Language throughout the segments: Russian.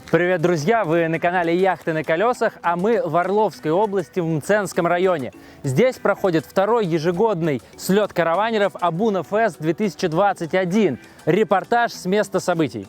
Привет, друзья! Вы на канале Яхты на колесах, а мы в Орловской области, в Мценском районе. Здесь проходит второй ежегодный слет караванеров Абуна Фест 2021. Репортаж с места событий.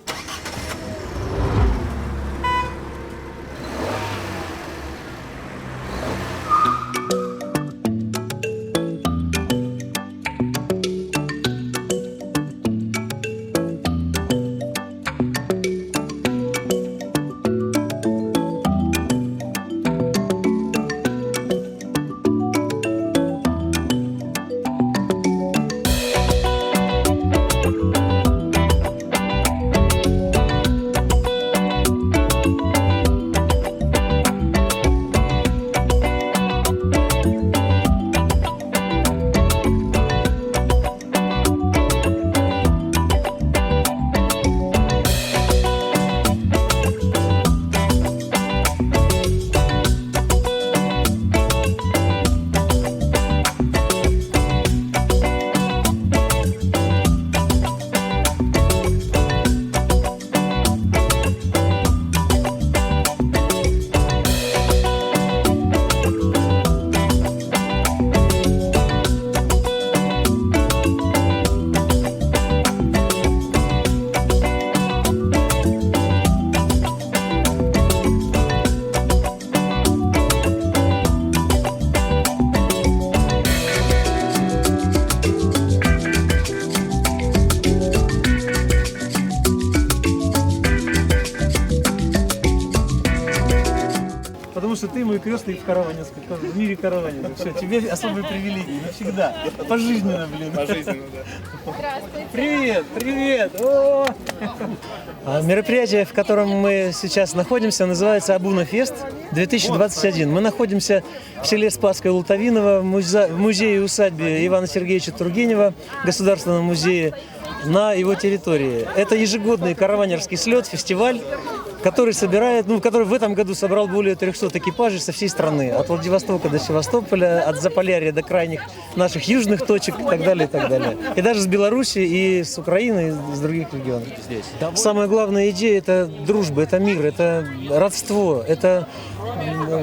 Потому что ты мой крестный в караване, в мире караванинга. Все, тебе особые привилегии навсегда. Пожизненно, блин. Пожизненно, да. Здравствуйте. Привет, привет! О! Мероприятие, в котором мы сейчас находимся, называется Абуна Фест 2021. Мы находимся в селе Спасское Лутовиново, в музее и усадьбе Ивана Сергеевича Тургенева, Государственном музее, на его территории. Это ежегодный караванерский слет, фестиваль, который собирает, который в этом году собрал более 300 экипажей со всей страны. От Владивостока до Севастополя, от Заполярья до крайних наших южных точек и так далее, и так далее. И даже с Беларуси, и с Украины, и с других регионов. Самая главная идея – это дружба, это мир, это родство, это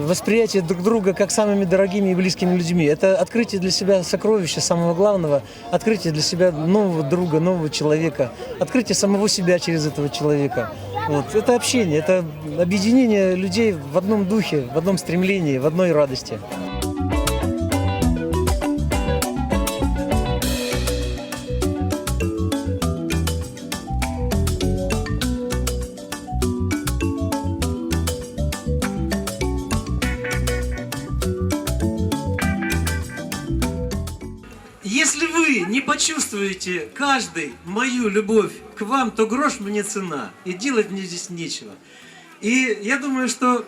восприятие друг друга как самыми дорогими и близкими людьми. Это открытие для себя сокровища самого главного, открытие для себя нового друга, нового человека, открытие самого себя через этого человека. Вот. Это общение, это объединение людей в одном духе, в одном стремлении, в одной радости. Если вы не почувствуете каждый мою любовь к вам, то грош мне цена, и делать мне здесь нечего. И я думаю, что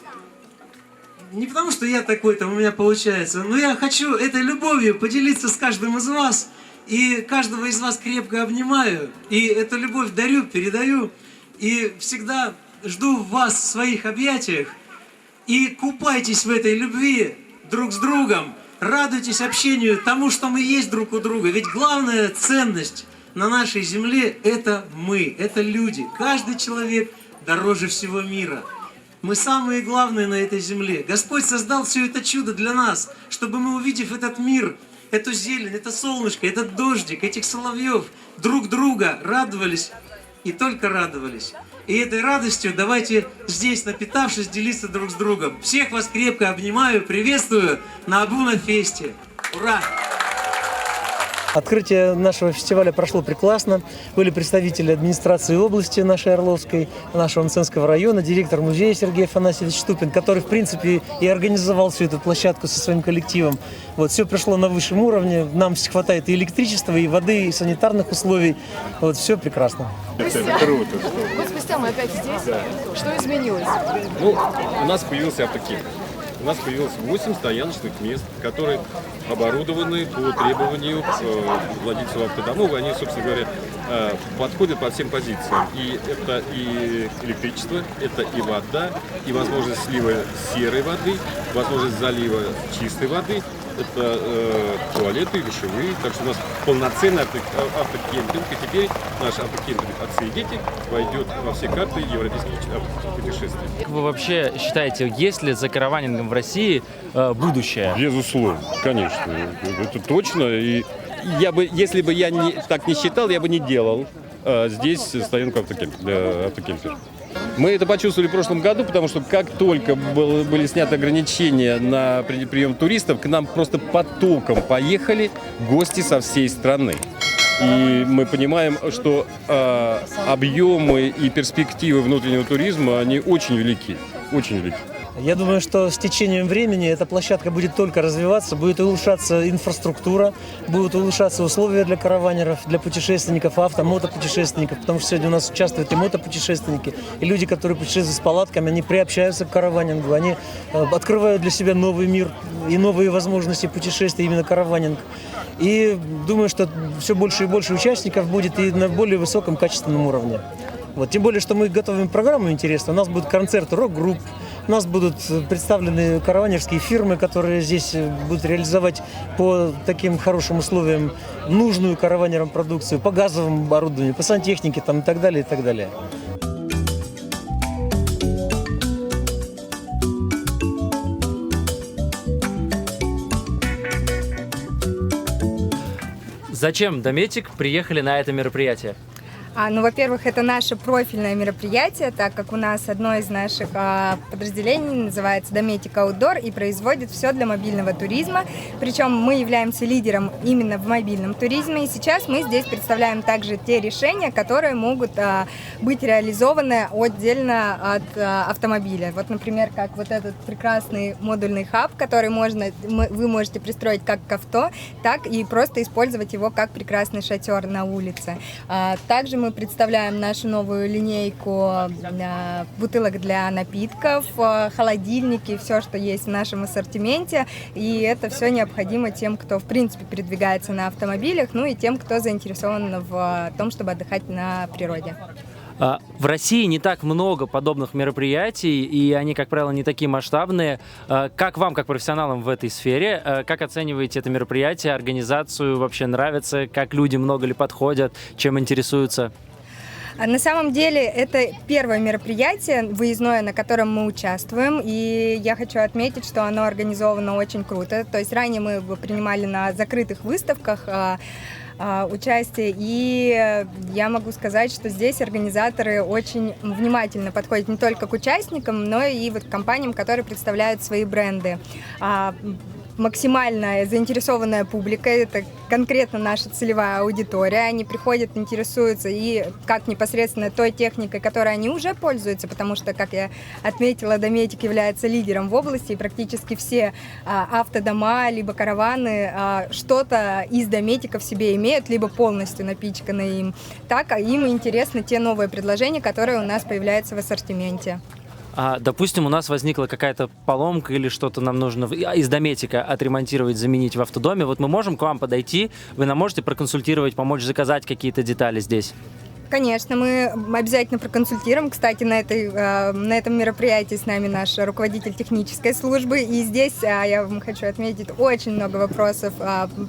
не потому, что я такой, там у меня получается, но я хочу этой любовью поделиться с каждым из вас, и каждого из вас крепко обнимаю, и эту любовь дарю, передаю, и всегда жду вас в своих объятиях, и купайтесь в этой любви друг с другом. Радуйтесь общению, тому, что мы есть друг у друга. Ведь главная ценность на нашей земле – это мы, это люди. Каждый человек дороже всего мира. Мы самые главные на этой земле. Господь создал все это чудо для нас, чтобы мы, увидев этот мир, эту зелень, это солнышко, этот дождик, этих соловьев, друг друга радовались и только радовались. И этой радостью давайте здесь, напитавшись, делиться друг с другом. Всех вас крепко обнимаю, приветствую на Абуна Фесте. Ура! Открытие нашего фестиваля прошло прекрасно. Были представители администрации области нашей Орловской, нашего Мценского района, директор музея Сергей Афанасьевич Штупин, который, в принципе, и организовал всю эту площадку со своим коллективом. Вот, все пришло на высшем уровне. Нам хватает и электричества, и воды, и санитарных условий. Вот, все прекрасно. Это круто. Вот спустя мы опять здесь. Да. Что изменилось? У нас появился автокемп. У нас появилось 8 стояночных мест, которые оборудованы по требованию владельцев автодомов. Они, собственно говоря, подходят по всем позициям. И это и электричество, это и вода, и возможность слива серой воды, возможность залива чистой воды, это туалеты, душевые. Так что у нас полноценный автокемпинг. И теперь наш автокемпинг «Отцы и дети» войдет во все карты европейских путешествий. Как вы вообще считаете, есть ли за караванингом в России будущее? Безусловно, конечно. Это точно. И если бы я так не считал, я бы не делал здесь стоянку для автокемперов. Мы это почувствовали в прошлом году, потому что как только были сняты ограничения на прием туристов, к нам просто потоком поехали гости со всей страны. И мы понимаем, что объемы и перспективы внутреннего туризма, они очень велики, очень велики. Я думаю, что с течением времени эта площадка будет только развиваться, будет улучшаться инфраструктура, будут улучшаться условия для караванеров, для путешественников, мотопутешественников, потому что сегодня у нас участвуют и мотопутешественники, и люди, которые путешествуют с палатками, они приобщаются к караванингу, они открывают для себя новый мир и новые возможности путешествий, именно караванинг. И думаю, что все больше и больше участников будет и на более высоком качественном уровне. Вот. Тем более, что мы готовим программу интересную, у нас будут концерты рок-групп, у нас будут представлены караванерские фирмы, которые здесь будут реализовать по таким хорошим условиям нужную караванерам продукцию, по газовому оборудованию, по сантехнике там, и так далее, и так далее. Зачем Дометик приехали на это мероприятие? Ну, во-первых, это наше профильное мероприятие, так как у нас одно из наших подразделений называется Dometic Outdoor и производит все для мобильного туризма. Причем мы являемся лидером именно в мобильном туризме. И сейчас мы здесь представляем также те решения, которые могут быть реализованы отдельно от автомобиля. Вот, например, как вот этот прекрасный модульный хаб, который вы можете пристроить как к авто, так и просто использовать его как прекрасный шатер на улице. Также мы представляем нашу новую линейку бутылок для напитков, холодильники, все, что есть в нашем ассортименте. И это все необходимо тем, кто, в принципе, передвигается на автомобилях, ну и тем, кто заинтересован в том, чтобы отдыхать на природе. В России не так много подобных мероприятий, и они, как правило, не такие масштабные. Как вам, как профессионалам в этой сфере, как оцениваете это мероприятие, организацию? Вообще нравится? Как люди много ли подходят? Чем интересуются? На самом деле это первое мероприятие выездное, на котором мы участвуем, и я хочу отметить, что оно организовано очень круто. То есть ранее мы принимали на закрытых выставках участие, и я могу сказать, что здесь организаторы очень внимательно подходят не только к участникам, но и вот к компаниям, которые представляют свои бренды. Максимально заинтересованная публика, это конкретно наша целевая аудитория, они приходят, интересуются и как непосредственно той техникой, которой они уже пользуются, потому что, как я отметила, Дометик является лидером в области, и практически все автодома, либо караваны что-то из Дометика в себе имеют, либо полностью напичканы им. Так, им интересны те новые предложения, которые у нас появляются в ассортименте. Допустим, у нас возникла какая-то поломка или что-то нам нужно из Дометика отремонтировать, заменить в автодоме. Вот мы можем к вам подойти, вы нам можете проконсультировать, помочь заказать какие-то детали здесь? Конечно, мы обязательно проконсультируем. Кстати, на этом мероприятии с нами наш руководитель технической службы. И здесь я вам хочу отметить, очень много вопросов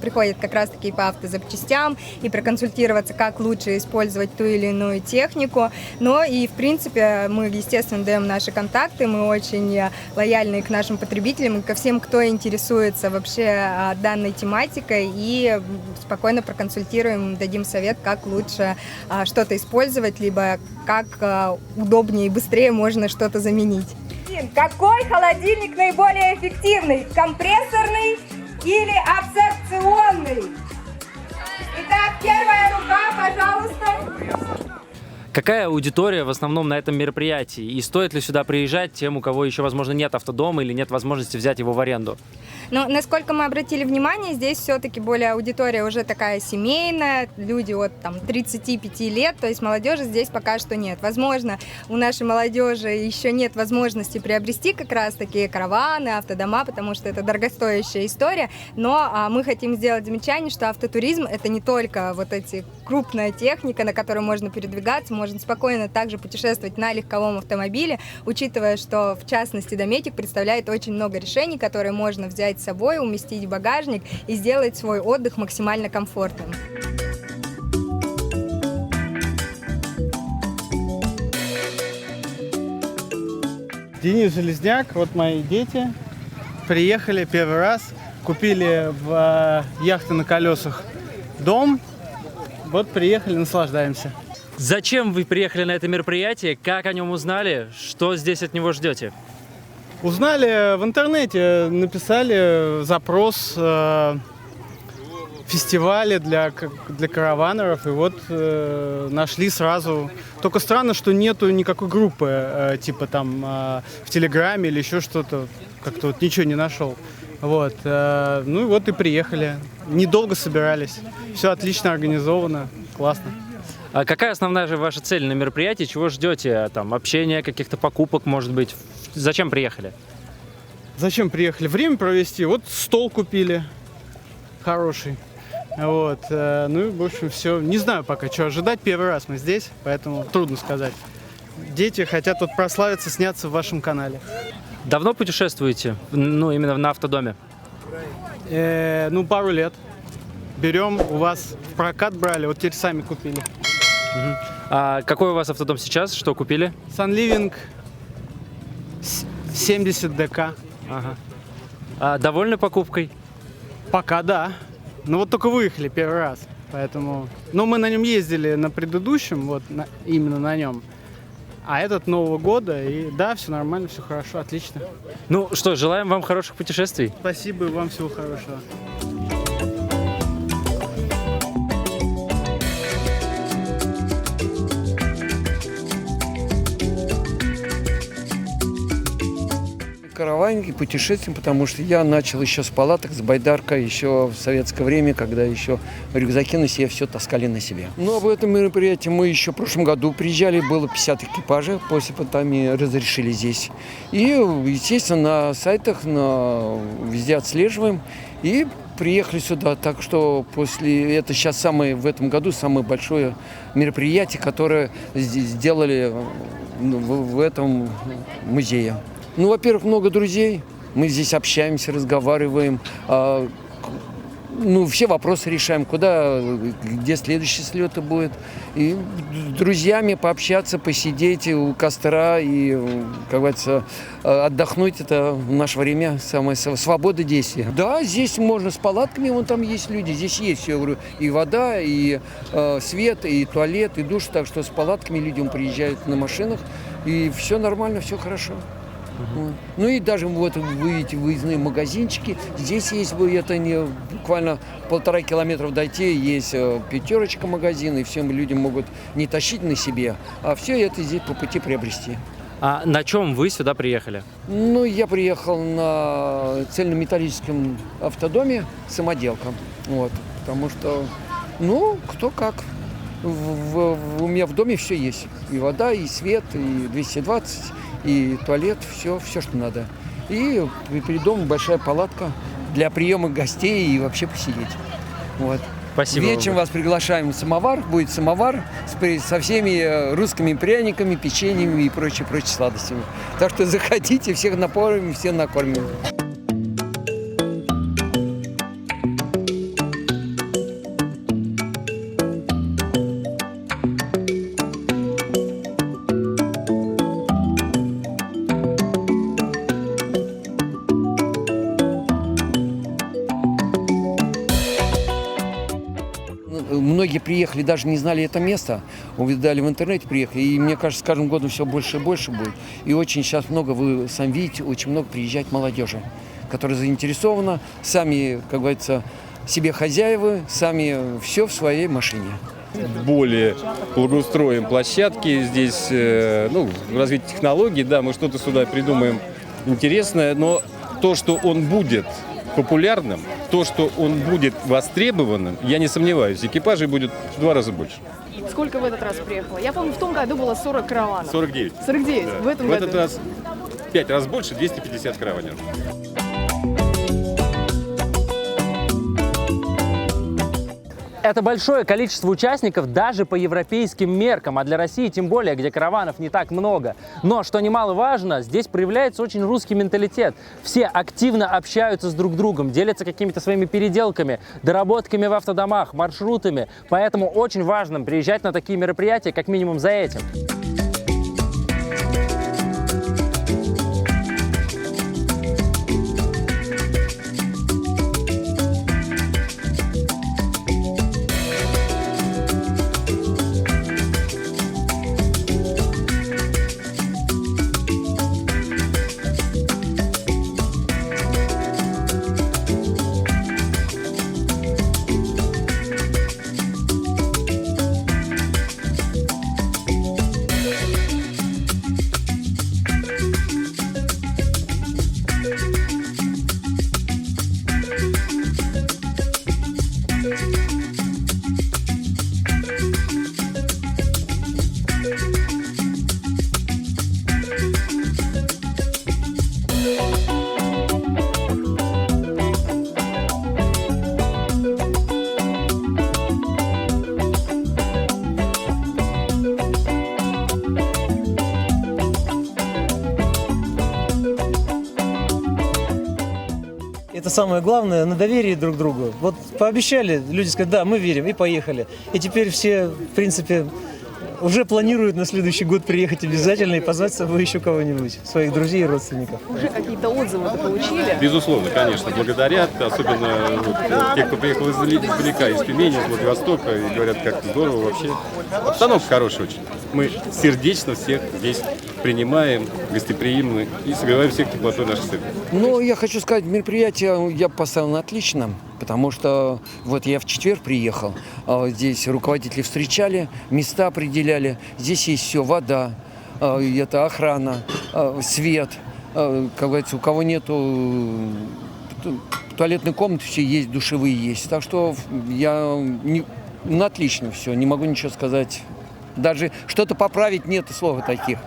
приходит как раз-таки по автозапчастям и проконсультироваться, как лучше использовать ту или иную технику. Но и, в принципе, мы, естественно, даем наши контакты. Мы очень лояльны к нашим потребителям и ко всем, кто интересуется вообще данной тематикой. И спокойно проконсультируем, дадим совет, как лучше что-то использовать, либо как удобнее и быстрее можно что-то заменить. Какой холодильник наиболее эффективный? Компрессорный или абсорбционный? Итак, первая рука, пожалуйста. Какая аудитория в основном на этом мероприятии? И стоит ли сюда приезжать тем, у кого еще, возможно, нет автодома или нет возможности взять его в аренду? Но, насколько мы обратили внимание, здесь все-таки более аудитория уже такая семейная, люди от 35 лет, то есть молодежи здесь пока что нет. Возможно, у нашей молодежи еще нет возможности приобрести как раз-таки караваны, автодома, потому что это дорогостоящая история, но мы хотим сделать замечание, что автотуризм — это не только вот эти крупная техника, на которой можно передвигаться, можно спокойно также путешествовать на легковом автомобиле, учитывая, что в частности Дометик представляет очень много решений, которые можно взять взять с собой, уместить в багажник и сделать свой отдых максимально комфортным. Денис Железняк, вот мои дети. Приехали первый раз, купили в яхты на колесах дом. Вот приехали, наслаждаемся. Зачем вы приехали на это мероприятие? Как о нем узнали? Что здесь от него ждете? Узнали в интернете, написали запрос фестиваля для караванеров, и вот нашли сразу. Только странно, что нету никакой группы, типа там в Телеграме или еще что-то, как-то вот ничего не нашел. Вот, ну и вот и приехали. Недолго собирались, все отлично организовано, классно. А какая основная же ваша цель на мероприятии? Чего ждете? Там, общения, каких-то покупок, может быть? Зачем приехали? Зачем приехали? Время провести. Вот стол купили хороший. Вот. Ну и, в общем, все. Не знаю пока, что ожидать. Первый раз мы здесь, поэтому трудно сказать. Дети хотят тут прославиться, сняться в вашем канале. Давно путешествуете? Ну, именно на автодоме? Ну, пару лет. Берем, у вас в прокат брали, вот теперь сами купили. А какой у вас автодом сейчас? Что купили? Sunliving 70 ДК. Ага. А довольны покупкой? Пока да. Ну вот только выехали первый раз. Поэтому. Но мы на нем ездили на предыдущем, вот именно на нем. А этот Нового года. И да, все нормально, все хорошо, отлично. Ну что, желаем вам хороших путешествий. Спасибо и вам всего хорошего. Караванники, путешествия, потому что я начал еще с палаток, с байдаркой, еще в советское время, когда еще рюкзаки на себе все таскали на себе. Ну, об этом мероприятии мы еще в прошлом году приезжали, было 50 экипажей, после пандемии разрешили здесь. И, естественно, на сайтах везде отслеживаем и приехали сюда. Так что это сейчас в этом году самое большое мероприятие, которое сделали в этом музее. Ну, во-первых, много друзей. Мы здесь общаемся, разговариваем. Все вопросы решаем, где следующий слет будет. И с друзьями пообщаться, посидеть у костра и, как говорится, отдохнуть. Это в наше время самая свобода действия. Да, здесь можно с палатками, вон там есть люди. Здесь есть, я говорю, и вода, и свет, и туалет, и душ. Так что с палатками людям приезжают на машинах. И все нормально, все хорошо. Ну и даже вот вы видите выездные магазинчики. Здесь есть, это не буквально 1,5 километра дойти, есть пятерочка магазин, и всем людям могут не тащить на себе, а все это здесь по пути приобрести. А на чем вы сюда приехали? Ну, я приехал на цельнометаллическом автодоме самоделка. Вот, потому что, кто как. У меня в доме все есть. И вода, и свет, и 220, и туалет, все, что надо. И перед домом большая палатка для приема гостей и вообще посидеть. Вот. Спасибо. Вечером вас приглашаем в самовар. Будет самовар со всеми русскими пряниками, печеньями и прочей сладостями. Так что заходите, всех напоим, всех накормим. Многие приехали, даже не знали это место, увидали в интернете, приехали. И мне кажется, с каждым годом все больше и больше будет. И очень сейчас много, вы сами видите, очень много приезжает молодежи, которая заинтересована, сами, как говорится, себе хозяева, сами все в своей машине. Более благоустроим площадки здесь, развитие технологий, да, мы что-то сюда придумаем интересное, но то, что он будет популярным, то, что он будет востребованным, я не сомневаюсь, экипажей будет в 2 раза больше. Сколько в этот раз приехало? Я помню, в том году было 40 караванов. 49. 49, Да. в этом В году? этот раз 5 раз больше, 250 караванеров. Это большое количество участников даже по европейским меркам, а для России тем более, где караванов не так много. Но, что немаловажно, здесь проявляется очень русский менталитет. Все активно общаются с друг другом, делятся какими-то своими переделками, доработками в автодомах, маршрутами. Поэтому очень важно приезжать на такие мероприятия как минимум за этим. Это самое главное, на доверии друг к другу. Вот пообещали, люди сказали, да, мы верим, и поехали. И теперь все, в принципе, уже планируют на следующий год приехать обязательно и позвать с собой еще кого-нибудь, своих друзей и родственников. Уже какие-то отзывы вы получили? Безусловно, конечно, благодарят, особенно вот, те, кто приехал издалека, из Тюмени, из Владивостока, и говорят, как здорово вообще. Обстановка хорошая очень. Мы сердечно всех здесь принимаем, гостеприимны и согреваем всех теплотой наших сердец. Ну, я хочу сказать, мероприятие я поставил на отлично, потому что вот я в четверг приехал, здесь руководители встречали, места определяли, здесь есть все, вода, это охрана, свет, как говорится, у кого нету туалетной комнаты, все есть, душевые есть, так что я на отлично все, не могу ничего сказать, даже что-то поправить нет слова таких.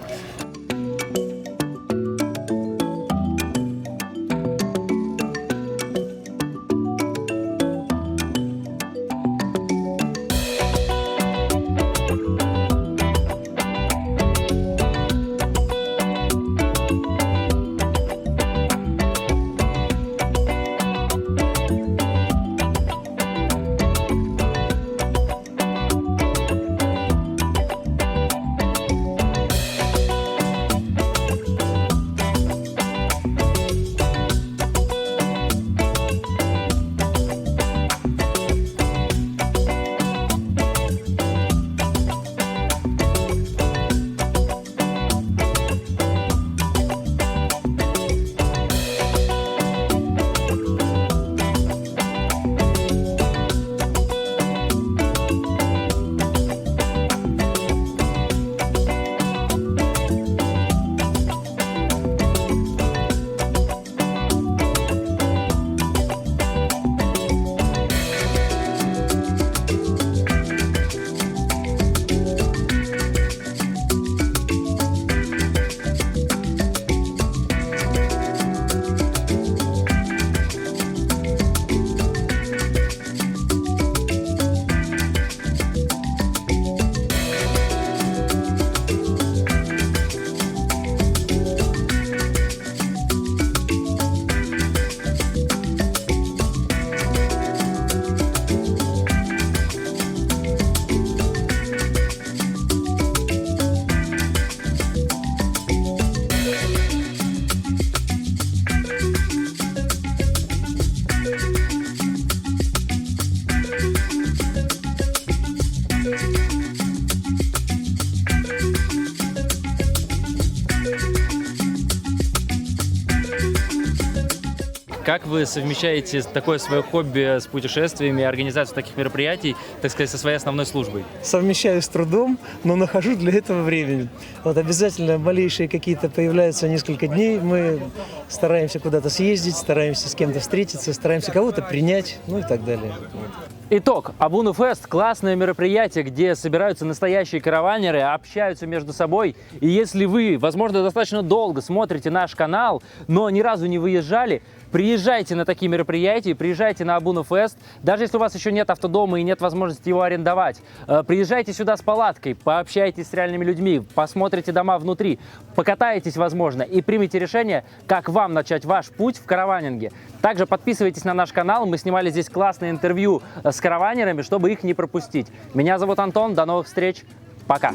Как вы совмещаете такое свое хобби с путешествиями и организацией таких мероприятий, так сказать, со своей основной службой? Совмещаю с трудом, но нахожу для этого времени. Вот обязательно малейшие какие-то появляются несколько дней. Мы стараемся куда-то съездить, стараемся с кем-то встретиться, стараемся кого-то принять, ну и так далее. Вот. Итог. Абуна Фест – классное мероприятие, где собираются настоящие караванеры, общаются между собой. И если вы, возможно, достаточно долго смотрите наш канал, но ни разу не выезжали, приезжайте на такие мероприятия, приезжайте на Абуна Фест. Даже если у вас еще нет автодома и нет возможности его арендовать, приезжайте сюда с палаткой, пообщайтесь с реальными людьми, посмотрите дома внутри, покатаетесь, возможно, и примите решение, как вам начать ваш путь в караванинге. Также подписывайтесь на наш канал, мы снимали здесь классное интервью с караванерами, чтобы их не пропустить. Меня зовут Антон, до новых встреч, пока!